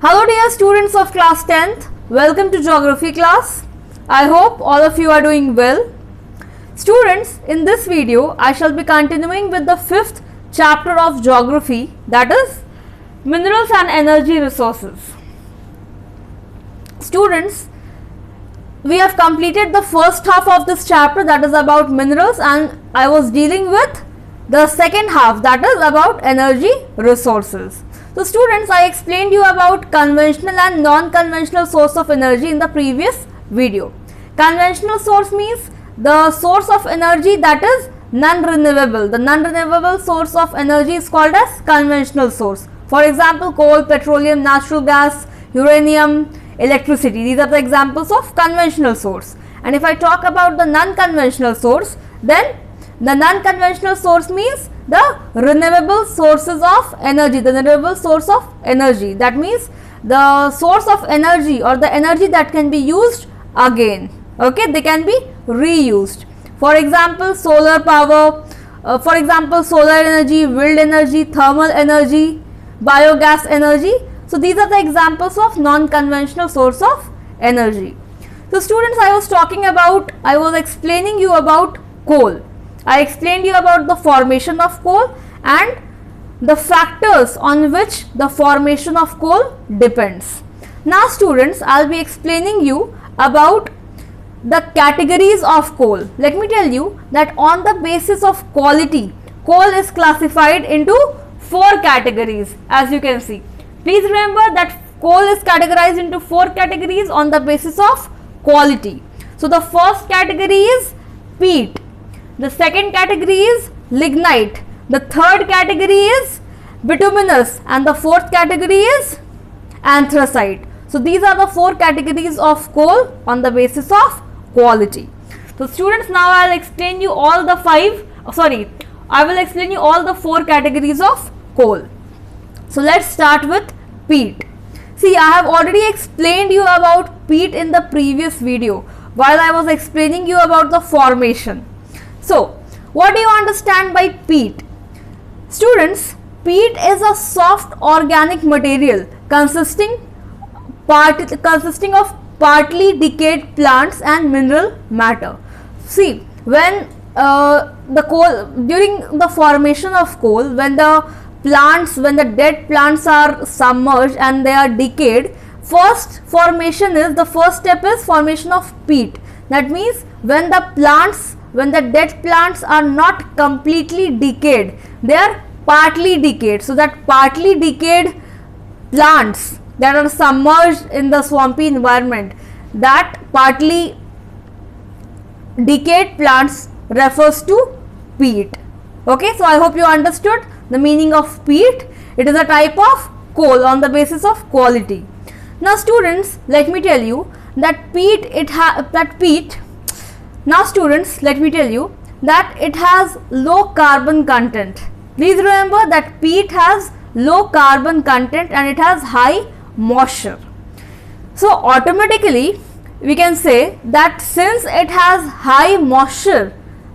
Hello dear students of class 10th, welcome to geography class. I hope all of you are doing well. Students, in this video I shall be continuing with the 5th chapter of geography, that is minerals and energy resources. Students, we have completed the first half of this chapter, that is about minerals, and I was dealing with the second half, that is about energy resources. So students, I explained you about conventional and non-conventional source of energy in the previous video. Conventional source means the source of energy that is non-renewable. The non-renewable source of energy is called as conventional source. For example, coal, petroleum, natural gas, uranium, electricity. These are the examples of conventional source. And if I talk about the non-conventional source, then the non-conventional source means the renewable sources of energy, the renewable source of energy. That means the source of energy or the energy that can be used again. Okay, they can be reused. For example, solar power, solar energy, wind energy, thermal energy, biogas energy. So these are the examples of non-conventional source of energy. So students, I was explaining you about coal. I explained you about the formation of coal and the factors on which the formation of coal depends. Now students, I will be explaining you about the categories of coal. Let me tell you that on the basis of quality, coal is classified into 4 categories, as you can see. Please remember that coal is categorized into 4 categories on the basis of quality. So the first category is peat. The second category is lignite, the third category is bituminous, and the fourth category is anthracite. So these are the 4 categories of coal on the basis of quality. So students, now I will explain you all the 4 categories of coal. So let's start with peat. See, I have already explained you about peat in the previous video while I was explaining you about the formation. So, what do you understand by peat? Students, peat is a soft organic material consisting of partly decayed plants and mineral matter. See, when during the formation of coal, when the dead plants are submerged and they are decayed, first step is formation of peat. That means when the dead plants are not completely decayed, they are partly decayed. So that partly decayed plants that are submerged in the swampy environment, that partly decayed plants refers to peat. Okay, so I hope you understood the meaning of peat. It is a type of coal on the basis of quality. Now students, let me tell you that it has low carbon content. Please remember that peat has low carbon content and it has high moisture. So automatically we can say that since it has high moisture,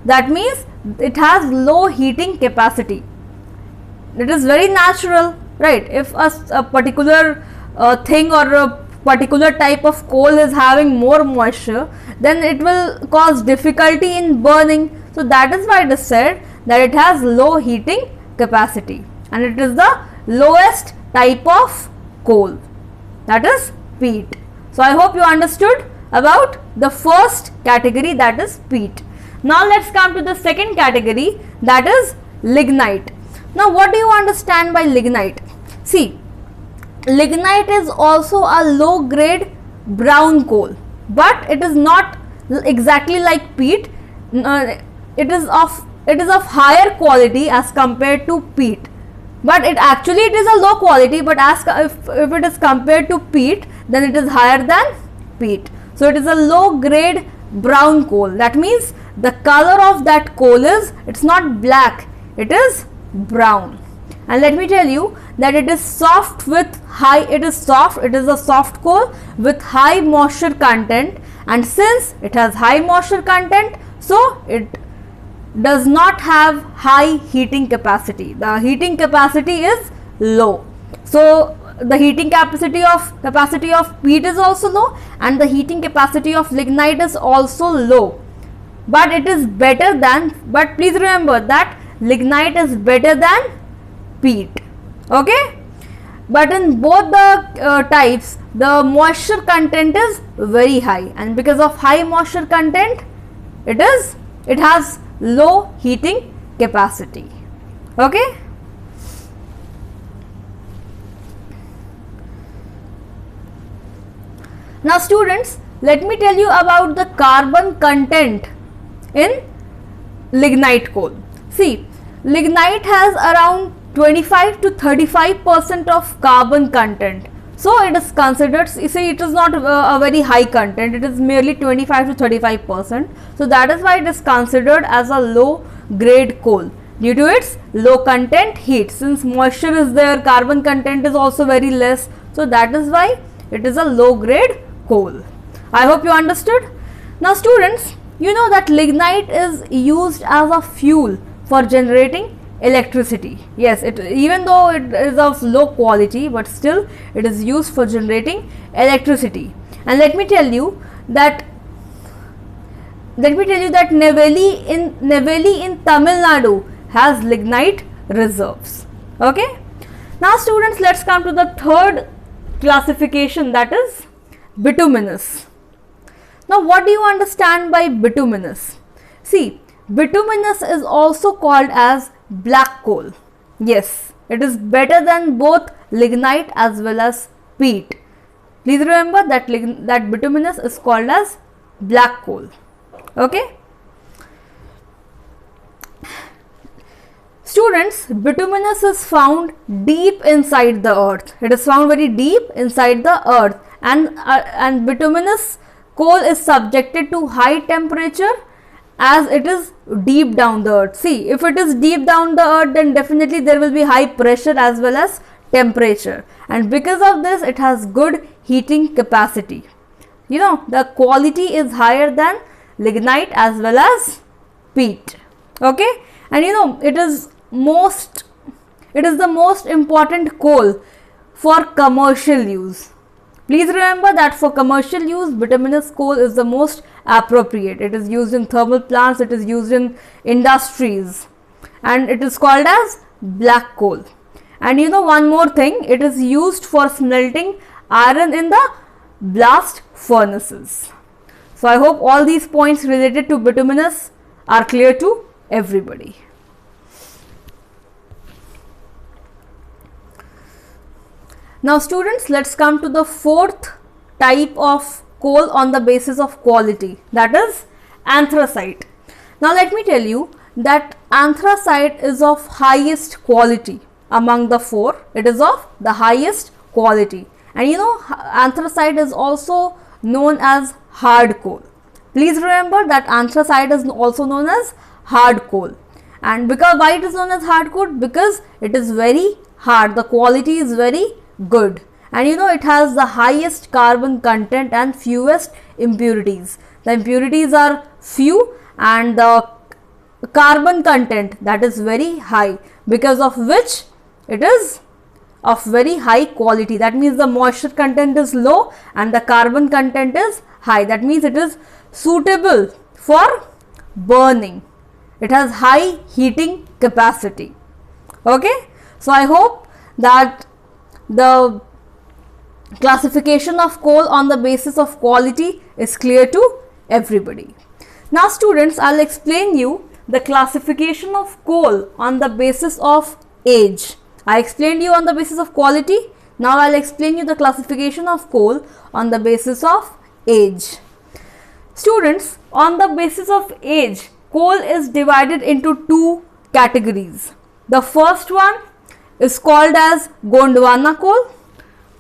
that means it has low heating capacity. It is very natural, right? If a particular thing or a particular type of coal is having more moisture, then it will cause difficulty in burning. So that is why it is said that it has low heating capacity and it is the lowest type of coal, that is peat. So I hope you understood about the first category, that is peat. Now let's come to the second category, that is lignite. Now what do you understand by lignite? See, lignite is also a low grade brown coal, but it is not exactly like peat. It is of higher quality as compared to peat, but it is a low quality, but if it is compared to peat, then it is higher than peat. So it is a low grade brown coal. That means the color of that coal it's not black, it is brown. And let me tell you that it is a soft coal with high moisture content, and since it has high moisture content, so it does not have high heating capacity. The heating capacity is low. So the heating capacity of peat is also low, and the heating capacity of lignite is also low. But it is better than, but please remember that lignite is better than peat. Okay, but in both the types the moisture content is very high, and because of high moisture content it has low heating capacity. Okay. Now students, let me tell you about the carbon content in lignite coal. See, lignite has around 25 to 35% of carbon content. So it is considered, you see, it is not a very high content, it is merely 25 to 35%. So that is why it is considered as a low grade coal due to its low content heat. Since moisture is there, carbon content is also very less. So that is why it is a low grade coal. I hope you understood. Now students, you know that lignite is used as a fuel for generating electricity. Yes, even though it is of low quality, but still it is used for generating electricity. And let me tell you that Neyveli in Tamil Nadu has lignite reserves. Okay. Now students, let's come to the third classification, that is bituminous. Now what do you understand by bituminous? See, bituminous is also called as black coal. Yes, it is better than both lignite as well as peat. Please remember that bituminous is called as black coal. Okay. Students, bituminous is found deep inside the earth. It is found very deep inside the earth, and bituminous coal is subjected to high temperature as it is deep down the earth. See, if it is deep down the earth, then definitely there will be high pressure as well as temperature, and because of this it has good heating capacity. You know, the quality is higher than lignite as well as peat. Okay, and you know, it is the most important coal for commercial use. Please remember that for commercial use, bituminous coal is the most appropriate. It is used in thermal plants, it is used in industries, and it is called as black coal. And you know one more thing, it is used for smelting iron in the blast furnaces. So I hope all these points related to bituminous are clear to everybody. Now students, let's come to the fourth type of coal on the basis of quality, that is anthracite. Now let me tell you that anthracite is of highest quality among the four. It is of the highest quality, and you know, anthracite is also known as hard coal. Please remember that anthracite is also known as hard coal. And because why it is known as hard coal? Because it is very hard, the quality is very good, and you know, it has the highest carbon content and fewest impurities. The impurities are few and the carbon content, that is very high, because of which it is of very high quality. That means the moisture content is low and the carbon content is high. That means it is suitable for burning. It has high heating capacity. Okay, so I hope that the classification of coal on the basis of quality is clear to everybody. Now students, I'll explain you the classification of coal on the basis of age. I explained you on the basis of quality. Now I'll explain you the classification of coal on the basis of age. Students, on the basis of age, coal is divided into two categories. The first one is called as Gondwana coal.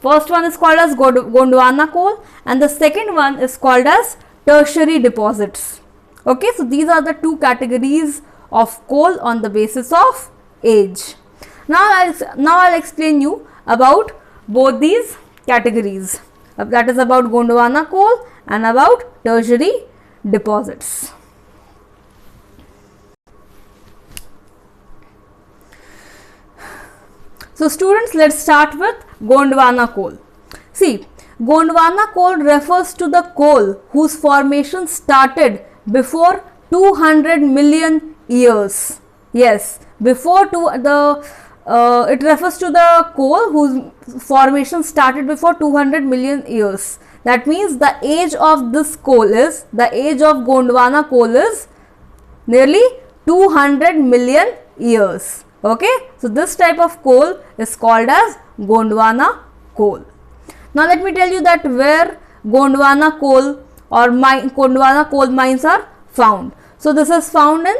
Gondwana coal, and the second one is called as tertiary deposits. Okay, so these are the two categories of coal on the basis of age. Now I'll explain you about both these categories. That is about Gondwana coal and about tertiary deposits. So students, let's start with Gondwana coal. See, Gondwana coal refers to the coal whose formation started before 200 million years. Yes, it refers to the coal whose formation started before 200 million years. That means the age of this coal is, the age of Gondwana coal is nearly 200 million years. Okay, so this type of coal is called as Gondwana coal. Now let me tell you that where Gondwana coal or Gondwana coal mines are found. So this is found in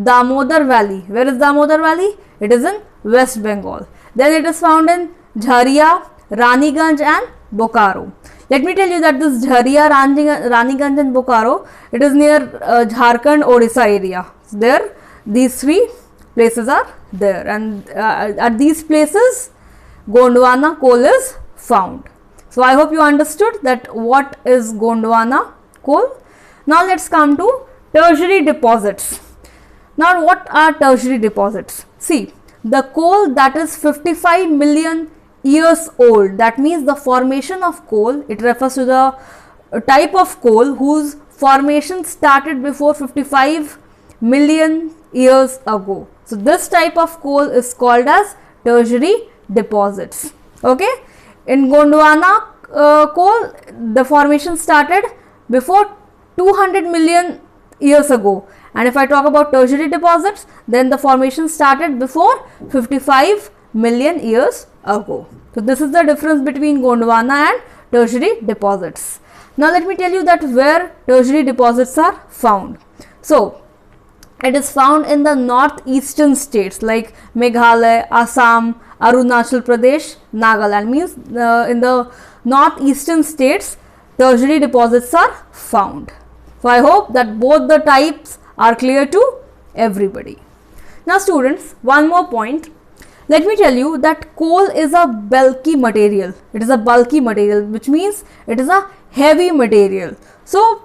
Damodar Valley. Where is Damodar Valley? It is in West Bengal. Then it is found in Jharia, Raniganj and Bokaro. Let me tell you that this Jharia, Raniganj and Bokaro, it is near Jharkhand, Odisha area. There, these three places are there, and at these places Gondwana coal is found. So I hope you understood that what is Gondwana coal. Now let's come to tertiary deposits. Now what are tertiary deposits? See, the coal that is 55 million years old, that means the formation of coal, it refers to the type of coal whose formation started before 55 million years ago. So this type of coal is called as tertiary deposits. Okay, in Gondwana coal, the formation started before 200 million years ago, and if I talk about tertiary deposits, then the formation started before 55 million years ago. So this is the difference between Gondwana and tertiary deposits. Now let me tell you that where tertiary deposits are found. So it is found in the northeastern states like Meghalaya, Assam, Arunachal Pradesh, Nagaland. Means in the northeastern states tertiary deposits are found. So I hope that both the types are clear to everybody. Now students, one more point. Let me tell you that coal is a bulky material. It is a bulky material, which means it is a heavy material. So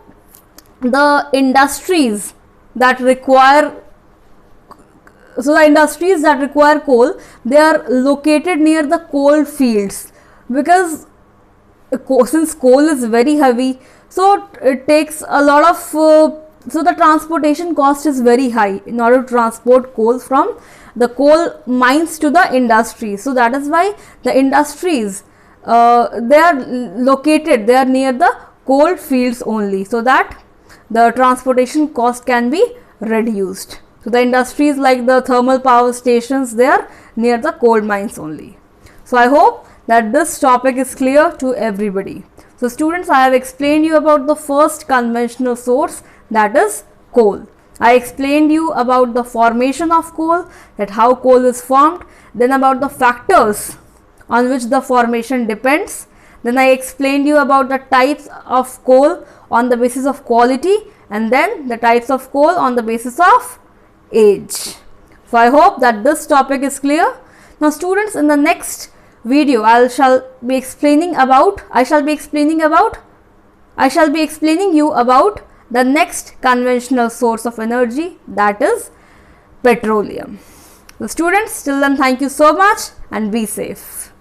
the industries that require coal, they are located near the coal fields, because since coal is very heavy, so it takes a lot of so the transportation cost is very high in order to transport coal from the coal mines to the industry. So that is why the industries they are near the coal fields only, so that the transportation cost can be reduced. So the industries like the thermal power stations, they are near the coal mines only. So I hope that this topic is clear to everybody. So students, I have explained you about the first conventional source, that is coal. I explained you about the formation of coal, that how coal is formed, then about the factors on which the formation depends. Then I explained you about the types of coal on the basis of quality, and then the types of coal on the basis of age. So I hope that this topic is clear. Now students, in the next video I shall be explaining you about the next conventional source of energy, that is petroleum. So students, till then, thank you so much and be safe.